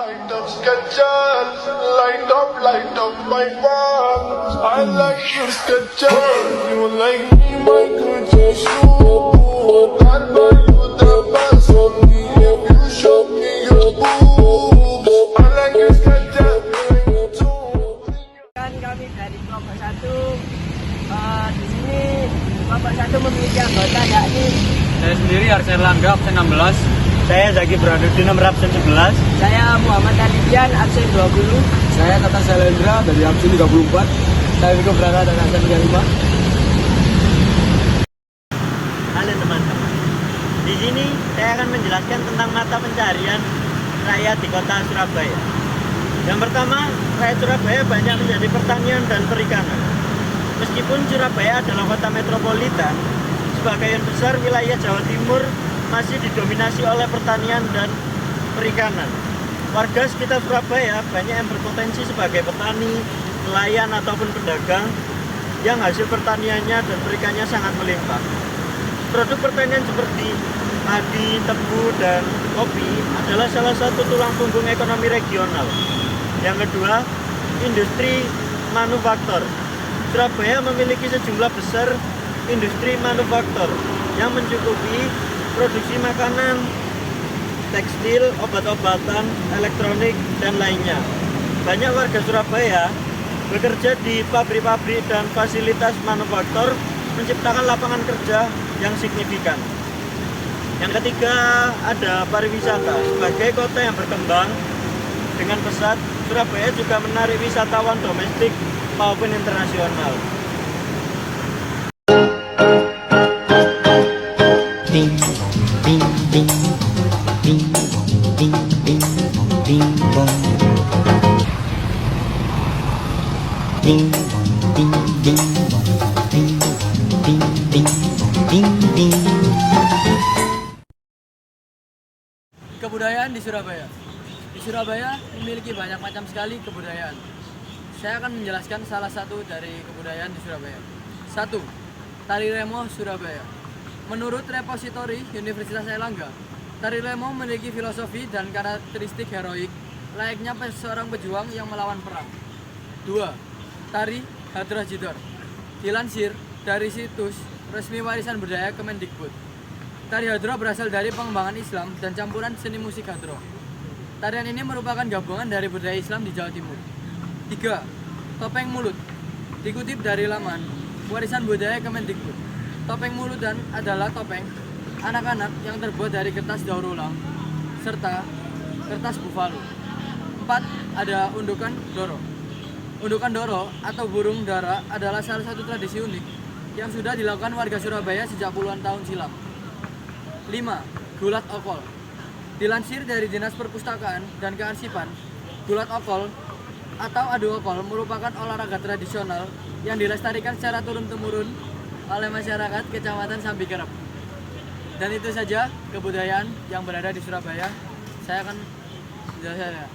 Light up Skechers, light up my van. I like your Skechers, you like me, Michael Jackson. I'll buy you the best on me if you show me your boobs. I like your Skechers, Kan kami dari kelompok 1 di sini kelompok 1 memiliki anggota yakni Saya sendiri Arsen Langga, absen 16. Saya Zaki Bradudin, nomor absen 11. saya Muhammad Alidian absen 20. Saya Tata Salendra dari absen 34. Saya Wiko Brana dari absen 35. Halo teman-teman, di sini saya akan menjelaskan tentang mata pencarian rakyat di kota Surabaya. Yang pertama, rakyat Surabaya banyak menjadi pertanian dan perikanan. Meskipun Surabaya adalah kota metropolitan, sebagian besar wilayah Jawa Timur masih didominasi oleh pertanian dan perikanan. Warga sekitar Surabaya banyak yang berpotensi sebagai petani, nelayan ataupun pedagang yang hasil pertaniannya dan perikannya sangat melimpah. Produk pertanian seperti padi, tebu, dan kopi adalah salah satu tulang punggung ekonomi regional. Yang kedua, industri manufaktur. Surabaya memiliki sejumlah besar industri manufaktur yang mencukupi produksi makanan, tekstil, obat-obatan, elektronik, dan lainnya. Banyak warga Surabaya bekerja di pabrik-pabrik dan fasilitas manufaktur, menciptakan lapangan kerja yang signifikan. Yang ketiga, ada pariwisata. Sebagai kota yang berkembang dengan pesat, Surabaya juga menarik wisatawan domestik maupun internasional. Ding ding ding ding ding ding ding bong ding ding ding ding ding ding ding ding. Kebudayaan di Surabaya. Di Surabaya memiliki banyak macam sekali kebudayaan. Saya akan menjelaskan salah satu dari kebudayaan di Surabaya. 1. Tari Remo Surabaya. Menurut repositori Universitas Airlangga, tari Remo memiliki filosofi dan karakteristik heroik layaknya seorang pejuang yang melawan perang. 2. Tari Hadroh Jidor. Dilansir dari situs resmi warisan budaya Kemendikbud. Tari Hadroh berasal dari pengembangan Islam dan campuran seni musik Hadroh. Tarian ini merupakan gabungan dari budaya Islam di Jawa Timur. 3. Topeng Mulut. Dikutip dari laman warisan budaya Kemendikbud. Topeng mulut adalah topeng anak-anak yang terbuat dari kertas daur ulang serta kertas bufalo. 4. Ada undukan doro. Undukan doro atau burung dara adalah salah satu tradisi unik yang sudah dilakukan warga Surabaya sejak puluhan tahun silam. 5. Gulat okol. Dilansir dari Dinas Perpustakaan dan Kearsipan, gulat okol atau adu okol merupakan olahraga tradisional yang dilestarikan secara turun-temurun oleh masyarakat Kecamatan Sambikerep. Dan itu saja kebudayaan yang berada di Surabaya. Saya akan menjelaskannya.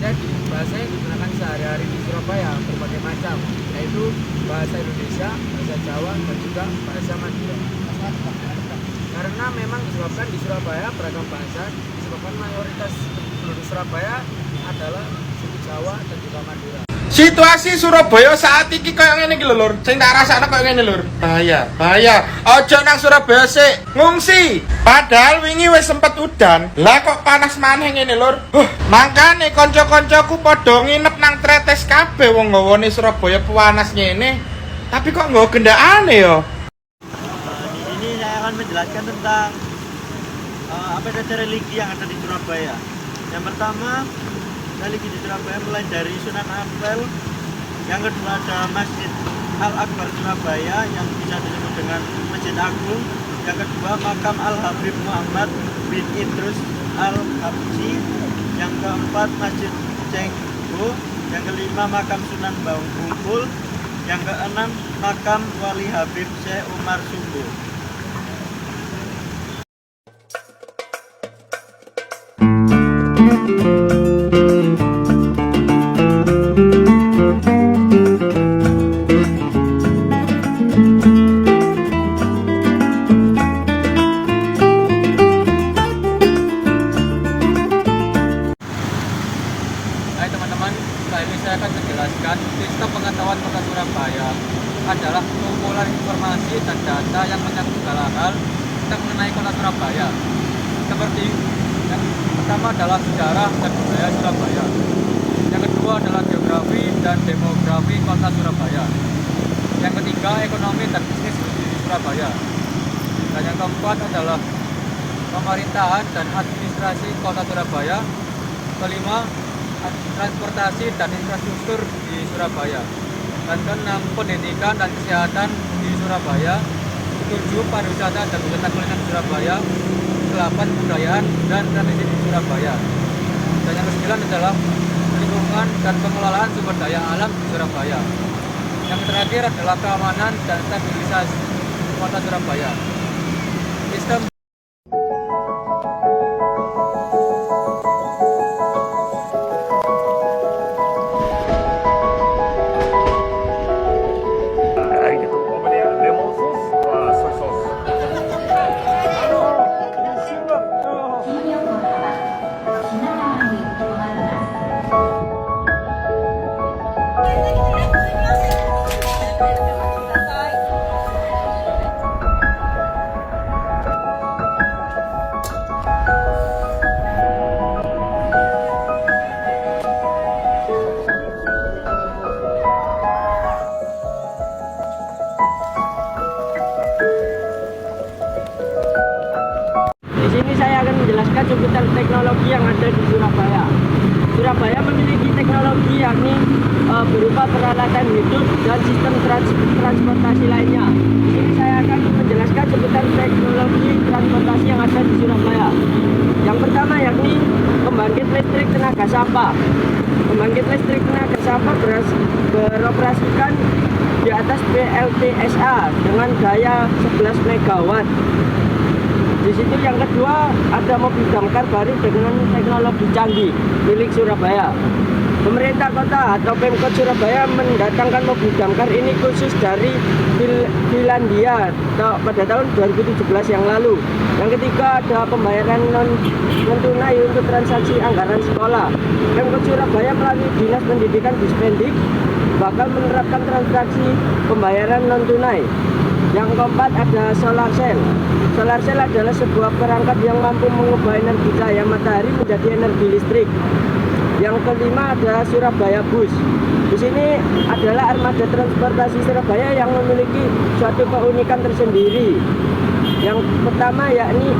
Jadi, bahasa yang digunakan sehari-hari di Surabaya berbagai macam, yaitu bahasa Indonesia, bahasa Jawa, dan juga bahasa Madura. Karena memang disebabkan di Surabaya beragam bahasa, disebabkan mayoritas penduduk Surabaya adalah suku Jawa dan juga Madura. Situasi Surabaya saat ini kayak ngene iki lho, Lur. Sing tak rasakno kayak ngene, Lur. Bahaya. Aja nang Surabaya sik, ngungsi. Padahal wingi wis sempet udan. Lah kok panas maneh ngene, Lur. Mangkane kanca-kancaku padha nginep nang Tretes kabeh wong nggawane Surabaya panas ngene. Tapi kok nggawa gendakane ya? Di sini saya akan menjelaskan tentang apa saja religi yang ada di Surabaya. Yang pertama, religi di Surabaya mulai dari Sunan Ampel. Yang kedua ada Masjid Al-Akbar Surabaya yang bisa disebut dengan Masjid Agung. Yang kedua makam Al-Habib Muhammad bin Idrus Al-Habsyi. Yang keempat Masjid Cengho. Yang kelima makam Sunan Bungkul. Yang keenam makam Wali Habib Syekh Umar Sumbo. Hai teman-teman, kali ini saya akan menjelaskan sistem pengetahuan Kota Surabaya adalah kumpulan informasi dan data yang menyangkut segala hal tentang mengenai Kota Surabaya. Seperti yang pertama adalah sejarah dan budaya Surabaya. Yang kedua adalah geografi dan demografi Kota Surabaya. Yang ketiga ekonomi dan bisnis di Surabaya. Dan yang keempat adalah pemerintahan dan administrasi Kota Surabaya. Kelima, transportasi dan infrastruktur di Surabaya. Dan keenam, pendidikan dan kesehatan di Surabaya. Ketujuh, pariwisata dan wisata kuliner di Surabaya. Delapan, kebudayaan dan tradisi di Surabaya. Dan yang kesembilan adalah lingkungan dan pengelolaan sumber daya alam di Surabaya. Yang terakhir adalah keamanan dan stabilisasi Kota Surabaya. Sistem Di sini saya akan menjelaskan seputar teknologi yang ada di Surabaya. Surabaya memiliki teknologi yakni berupa peralatan hidup dan sistem transportasi lainnya. Di sini saya akan menjelaskan seputar teknologi transportasi yang ada di Surabaya. Yang pertama yakni pembangkit listrik tenaga sampah. Pembangkit listrik tenaga sampah beroperasikan di atas PLTSA dengan daya 11 MW. Di situ yang kedua ada mobil damkar baru dengan teknologi canggih milik Surabaya. Pemerintah kota atau Pemkot Surabaya mendatangkan mobil damkar ini khusus dari Finlandia pada tahun 2017 yang lalu. Yang ketiga ada pembayaran non tunai untuk transaksi anggaran sekolah. Pemkot Surabaya melalui Dinas Pendidikan Dispendik bakal menerapkan transaksi pembayaran non tunai. Yang keempat ada solar cell. Solar cell adalah sebuah perangkat yang mampu mengubah energi cahaya matahari menjadi energi listrik. Yang kelima ada Surabaya Bus. Di sini adalah armada transportasi Surabaya yang memiliki suatu keunikan tersendiri. Yang pertama yakni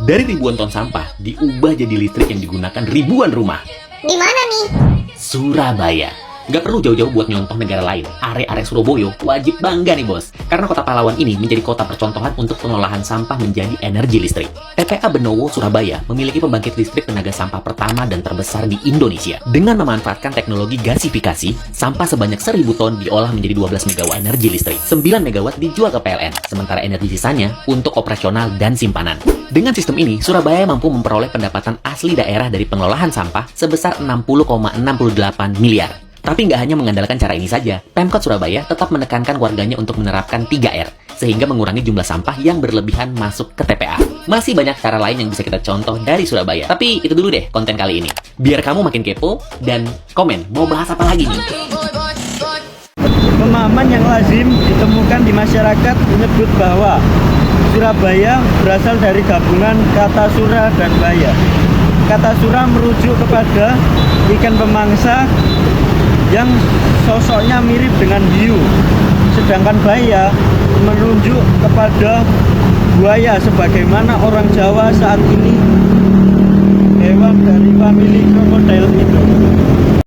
Dari ribuan ton sampah diubah jadi listrik yang digunakan ribuan rumah. Di mana nih? Surabaya. Nggak perlu jauh-jauh buat nyontoh negara lain. Area-area Surabaya wajib bangga nih bos. Karena kota pahlawan ini menjadi kota percontohan untuk pengolahan sampah menjadi energi listrik. TPA Benowo, Surabaya memiliki pembangkit listrik tenaga sampah pertama dan terbesar di Indonesia. Dengan memanfaatkan teknologi gasifikasi, sampah sebanyak 1000 ton diolah menjadi 12 MW energi listrik. 9 MW dijual ke PLN, sementara energi sisanya untuk operasional dan simpanan. Dengan sistem ini, Surabaya mampu memperoleh pendapatan asli daerah dari pengelolaan sampah sebesar 60,68 miliar. Tapi nggak hanya mengandalkan cara ini saja, Pemkot Surabaya tetap menekankan warganya untuk menerapkan 3R, sehingga mengurangi jumlah sampah yang berlebihan masuk ke TPA. Masih banyak cara lain yang bisa kita contoh dari Surabaya, tapi itu dulu deh konten kali ini. Biar kamu makin kepo, dan komen mau bahas apa lagi nih? Pemahaman yang lazim ditemukan di masyarakat menyebut bahwa Surabaya berasal dari gabungan kata sura dan baya. Kata sura merujuk kepada ikan pemangsa yang sosoknya mirip dengan hiu, sedangkan baya menunjuk kepada buaya sebagaimana orang Jawa saat ini hewan dari famili krokodil itu.